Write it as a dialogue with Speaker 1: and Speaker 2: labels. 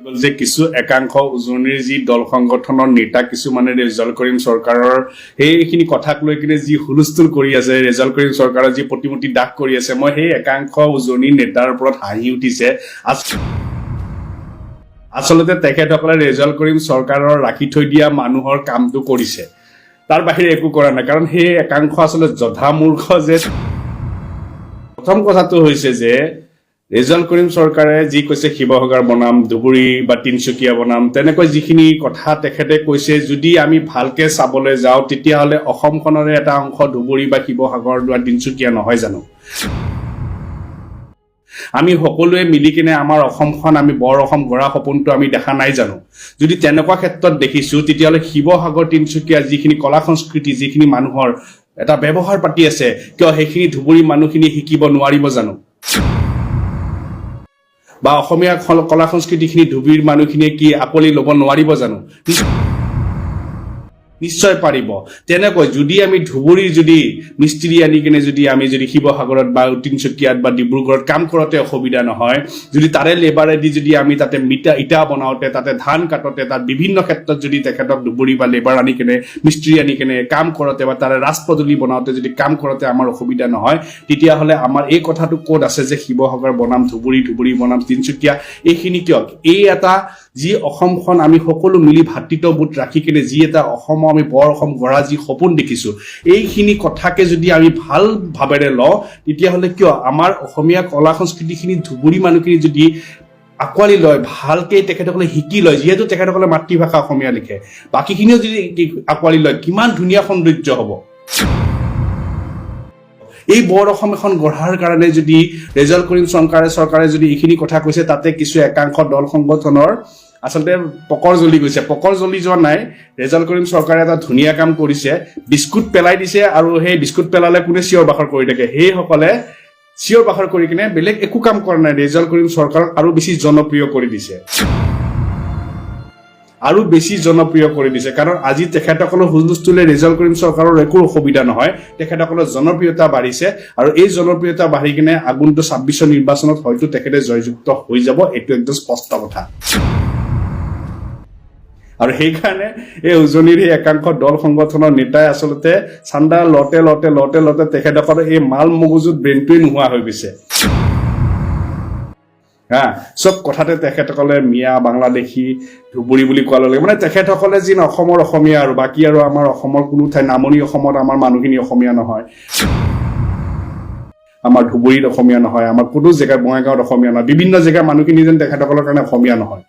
Speaker 1: যে কিছু একাংশ উজনিৰ যি দল সংগঠনৰ নেতা কিছুমানে ৰেজাল্ট কৰিম চৰকাৰৰ সেইখিনি কথাক লৈ কিনে যি হুলস্থুল কৰি আছে ৰেজাল্ট কৰিম চৰকাৰৰ যি প্ৰতিমূৰ্তি দাগ কৰি আছে মই সেই একাংশ উজনিৰ নেতাৰ ওপৰত হাঁহি উঠিছে আচলতে তেখেতসকলে ৰেজাল্ট কৰিম চৰকাৰৰ ৰাখি থৈ দিয়া মানুহৰ কামটো কৰিছে তাৰ বাহিৰে একো কৰা নাই কাৰণ সেই একাংশ আসলে জধা মূৰ্খ যে প্ৰথম কথাটো হৈছে যে ৰেজাল্ট কৰিম চৰকাৰে যি কৈছে শিৱসাগৰ বনাম ধুবুৰী বা তিনচুকীয়া বনাম তেনেকৈ যিখিনি কথা তেখেতে কৈছে যদি আমি ভালকে চাবলৈ যাওঁ তেতিয়া হলে অসমখনৰে এটা অংশ ধুবুৰী বা শিৱসাগৰ বা তিনচুকীয়া নহয় জানো আমি সকলোৱে মিলি কিনে আমাৰ অসমখন আমি বৰ অসম গঢ়া সপোনটো আমি দেখা নাই জানো যদি তেনেকুৱা ক্ষেত্ৰত দেখিছো তেতিয়া হলে শিৱসাগৰ তিনচুকীয়া যিখিনি কলা সংস্কৃতি যিখিনি মানুহৰ এটা ব্যৱহাৰ পাতি আছে কিয় সেইখিনি ধুবুৰী মানুহখিনি শিকিব নোৱাৰিব জানো বা অসমীয়া কলা সংস্কৃতিখিনি ধুবুৰীৰ মানুহখিনিয়ে কি আকলি ল'ব নোৱাৰিব জানো নিশ্চয় পাৰিব তেনেকৈ যদি আমি ধুবুৰীৰ যদি মিস্ত্ৰী আনি কিনে যদি আমি যদি শিৱসাগৰত বা তিনচুকীয়াত বা ডিব্ৰুগড়ত কাম কৰতে অসুবিধা নহয় যদি তাৰে লেবাৰেদি যদি আমি তাতে ইটা বনাওতে তাতে ধান কাটতে তাত বিভিন্ন ক্ষেত্ৰত যদি তেখেতক ধুবুৰী বা লেবাৰ আনি কিনে মিস্ত্ৰী আনি কিনে কাম কৰতে বা তাৰে ৰাজপদূলি বনাওতে যদি কাম কৰতে আমাৰ অসুবিধা নহয় তেতিয়া হলে আমাৰ এই কথাটো কোড আছে যে শিৱসাগৰ বনাম ধুবুৰী বনাম তিনচুকীয়া এইখিনি কিয় এই এটা যি অসমখন আমি সকলো মিলি ভাতৃত্ববোধ ৰাখি কিনে যি এটা অসম আমি বৰ অসম গঢ়া যি সপোন দেখিছো এইখিনি কথাকে যদি আমি ভাল ভাবেৰে লওঁ তেতিয়া হলে কিয় আমাৰ অসমীয়া কলা সংস্কৃতিখিনি ধুবুৰী মানুহখিনি যদি আকোৱালি লয় ভালকে তেখেতসকলে শিকি লয় যেহেতু তেখেতসকলে মাতৃভাষা অসমীয়া লিখে বাকিখিনিও যদি আকোৱালি লয় কিমান ধুনীয়া সৌন্দৰ্য হ'ব এই বৰ অসম এখন গঢ়াৰ কাৰণে যদি ৰেজাল্ট কৰিম চৰকাৰে যদি এইখিনি কথা কৈছে তাতে কিছু একাংশ দল সংগঠনৰ আসলে পকৰ জ্বলি গৈছে পকৰ জ্বলি যোৱা নাই ৰেজাল্ট কৰিম চৰকাৰে এটা ধুনীয়া কাম কৰিছে বিস্কুট পেলাই দিছে আৰু সেই বিস্কুট পেলালে কোনে চিঞৰ বাখৰ কৰি থাকে সেই সকলে চিঞৰ বাখৰ কৰি কিনে বেলেগ একো কাম কৰা নাই ৰেজাল্ট কৰিম চৰকাৰক আৰু বেছি জনপ্ৰিয় কৰি দিছে কাৰণ আজি তেখেতসকলৰ হুলস্থুলে ৰেজাল্ট কৰিম চৰকাৰৰ একো অসুবিধা নহয় তেখেতসকলৰ জনপ্ৰিয়তা বাঢ়িছে আৰু এই জনপ্ৰিয়তা বাঢ়ি কিনে আগন্তুক 26 নিৰ্বাচনত হয়তো তেখেতে জয়যুক্ত হৈ যাব এটো একদম স্পষ্ট কথা আৰু সেই কাৰণে এই উজনিৰ এই একাংশ দল সংগঠনৰ নেতাই আসলতে চান্দা লতে তেখেতসকলৰ এই মাল মগজুত ব্ৰেইনটোই নোহোৱা হৈ গৈছে সব কথাতে তেখেতসকলে মিয়া বাংলাদেশী ধুবুৰী বুলি কোৱাৰ লগে মানে তেখেতসকলে যি অসমৰ অসমীয়া আৰু বাকি আৰু আমাৰ অসমৰ কোনো ঠাই নামনি অসমত আমাৰ মানুহখিনি অসমীয়া নহয় আমাৰ ধুবুৰীত অসমীয়া নহয় আমাৰ কোনো জেগা বঙাইগাঁৱত অসমীয়া নহয় বিভিন্ন জেগা মানুহখিনি যেন তেখেতসকলৰ কাৰণে অসমীয়া নহয়